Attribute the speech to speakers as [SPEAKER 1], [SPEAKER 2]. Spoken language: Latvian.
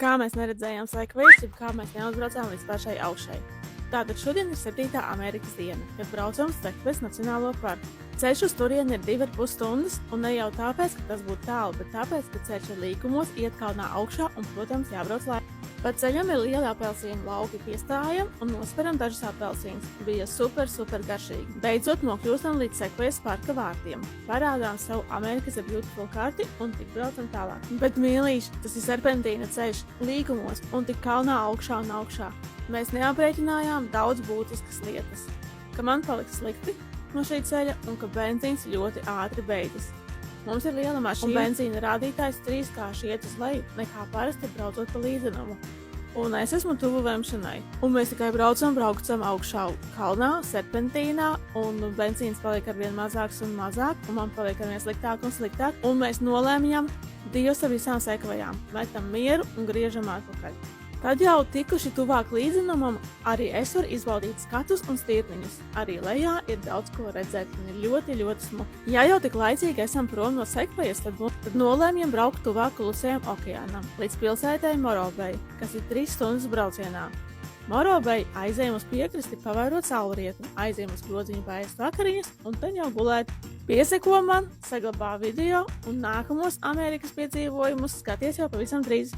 [SPEAKER 1] kā mēs neredzējām sekvejas, kā mēs neuzbraucām līdz pašai augšai. Tātad šodien ir 7. Amerikas diena, kad braucam uz Sekvejas Nacionālo parku. Ceļš uz turieni ir 2,5 stundas, un ne jau tāpēc, ka tas būtu tālu, bet tāpēc, ka ceļš ir līkumos, iet kalnā augšā un, protams, jābrauc lēni. Pa ceļam ir lieli apelsīnu lauki, piestājam un nosperam dažus apelsīnus. Bija super garšīgi. Beidzot nokļūstam līdz Sekvejas parka vārtiem. Parādām savu Amerikas a Beautiful karti un tik braucam tālāk. Bet mīlīši, tas ir serpentīna ceļš, līkumos un tik kalnā augšā un augšā. Mēs neaprēķinājām daudz būtiskas lietas, ka man paliks slikti no šī ceļa un ka benzīns ļoti ātri beidzas. Mums ir liela mašīna, un benzīna rādītājs 3 iet uz leju, nekā parasti braucot pa līdzenumu. Un es esmu tuvu vemšanai. Un mēs tikai braucam augšā kalnā, serpentīnā, un benzīns paliek arvien mazāks un mazāk, un man paliek arvien sliktāk un sliktāk, un mēs nolēmjam Dievs ar visām sekvejām, metam mieru un griežam atpakaļ. Tad jau tikuši tuvāk līdzenumam, arī es varu izbaudīt skatus un stirniņus. Arī lejā ir daudz ko redzēt un ir ļoti smuki. Ja jau tik laicīgi esam prom no Sekvejas, tad nolēmjam braukt tuvāk klusajam okeānam, līdz pilsētai Morobei, kas ir 3 stundas braucienā. Morobei aizējam uz piekrasti pavērot saulrietu, aizējam uz groziņu bājas vakariņas un tad jau gulēt. Pieseko man, saglabā video un nākamos Amerikas piedzīvojumus skaties jau pavisam drīz.